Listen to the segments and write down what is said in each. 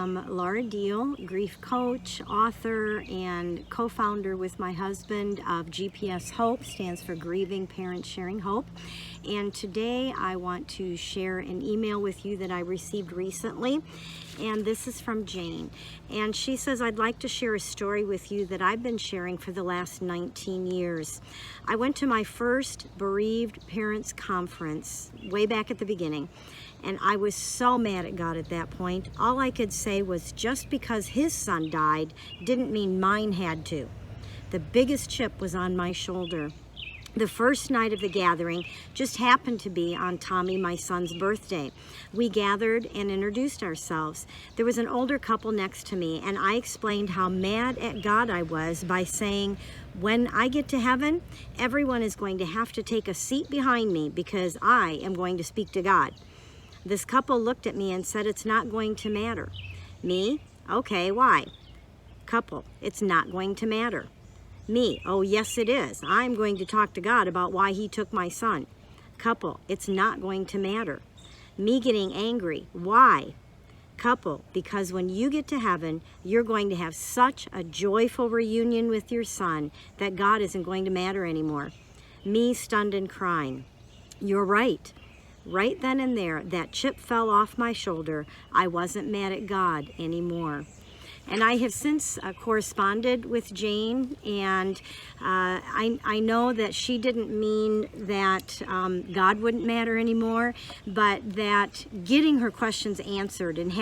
am Laura Diehl, grief coach, author, and co-founder with my husband of GPS Hope, stands for Grieving Parents Sharing Hope. And today I want to share an email with you that I received recently. And this is from Jane. And she says, I'd like to share a story with you that I've been sharing for the last 19 years. I went to my first bereaved parents conference way back at the beginning. And I was so mad at God at that point. All I could say was just because his son died didn't mean mine had to. The biggest chip was on my shoulder. The first night of the gathering just happened to be on Tommy, my son's birthday. We gathered and introduced ourselves. There was an older couple next to me, and I explained how mad at God I was by saying, when I get to heaven, everyone is going to have to take a seat behind me because I am going to speak to God. This couple looked at me and said, it's not going to matter. Me? Okay, why? Couple, it's not going to matter. Me, oh yes it is. I'm going to talk to God about why he took my son. Couple, it's not going to matter. Me getting angry, why? Couple, because when you get to heaven, you're going to have such a joyful reunion with your son that God isn't going to matter anymore. Me stunned and crying. You're right. Right then and there, that chip fell off my shoulder. I wasn't mad at God anymore. And I have since corresponded with Jane, and I know that she didn't mean that God wouldn't matter anymore, but that getting her questions answered and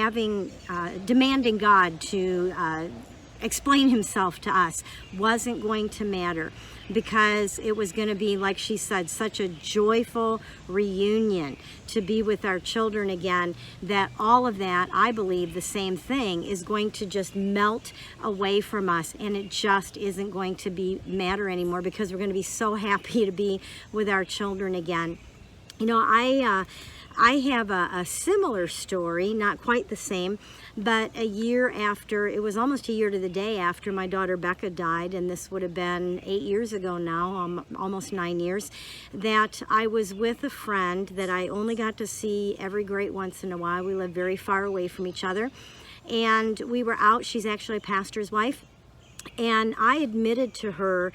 demanding God to explain himself to us wasn't going to matter, because it was going to be, like she said, such a joyful reunion to be with our children again, that all of that, I believe the same thing, is going to just melt away from us, and it just isn't going to matter anymore, because we're going to be so happy to be with our children again. You know, I have a similar story, not quite the same, but a year after, it was almost a year to the day after my daughter Becca died, and this would have been 8 years ago now, almost 9 years, that I was with a friend that I only got to see every great once in a while. We lived very far away from each other, and we were out. She's actually a pastor's wife, and I admitted to her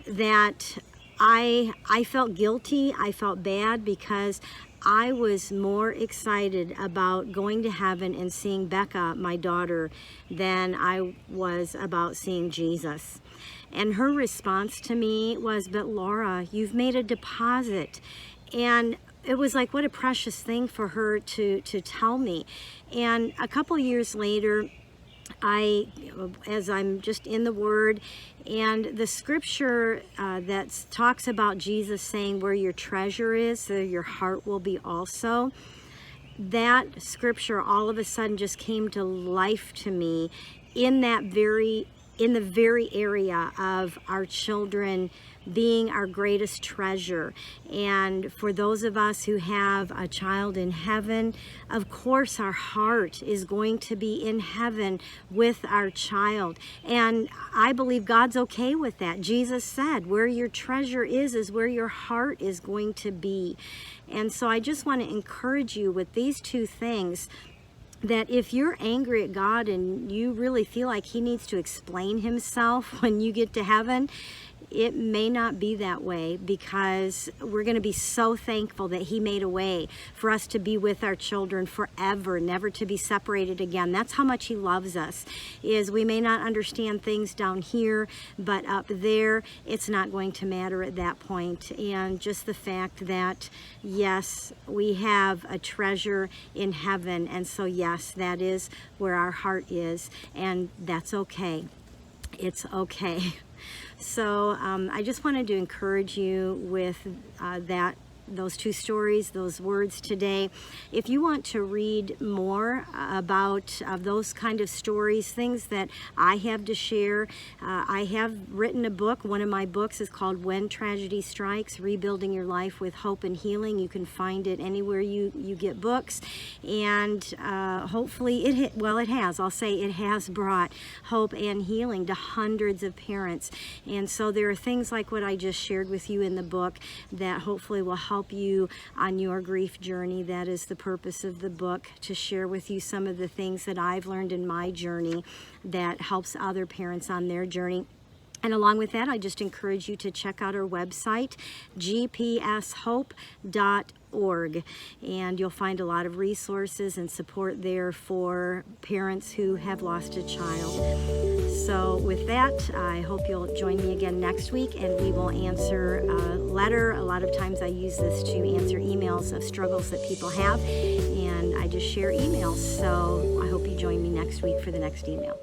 that I felt guilty, I felt bad, because I was more excited about going to heaven and seeing Becca, my daughter, than I was about seeing Jesus. And her response to me was, but Laura, you've made a deposit. And it was like, what a precious thing for her to tell me. And a couple years later, as I'm just in the Word, and the scripture that talks about Jesus saying, where your treasure is, there your heart will be also. That scripture all of a sudden just came to life to me in the very area of our children being our greatest treasure. And for those of us who have a child in heaven, of course our heart is going to be in heaven with our child. And I believe God's okay with that. Jesus said, where your treasure is where your heart is going to be. And so I just want to encourage you with these two things, that if you're angry at God and you really feel like he needs to explain himself when you get to heaven, it may not be that way, because we're going to be so thankful that he made a way for us to be with our children forever, never to be separated again. That's how much he loves us. Is we may not understand things down here, but up there, it's not going to matter at that point. And just the fact that, yes, we have a treasure in heaven, and so yes, that is where our heart is, and that's okay. It's okay. So I just wanted to encourage you with those two stories, those words today. If you want to read more about those kind of stories, things that I have to share, I have written a book. One of my books is called When Tragedy Strikes, Rebuilding Your Life with Hope and Healing. You can find it anywhere you get books. And hopefully it has. I'll say it has brought hope and healing to hundreds of parents. And so there are things like what I just shared with you in the book that hopefully will help help you on your grief journey. That is the purpose of the book, to share with you some of the things that I've learned in my journey that helps other parents on their journey. And along with that, I just encourage you to check out our website, gpshope.org, and you'll find a lot of resources and support there for parents who have lost a child. So with that, I hope you'll join me again next week, and we will answer a letter. A lot of times I use this to answer emails of struggles that people have, and I just share emails. So I hope you join me next week for the next email.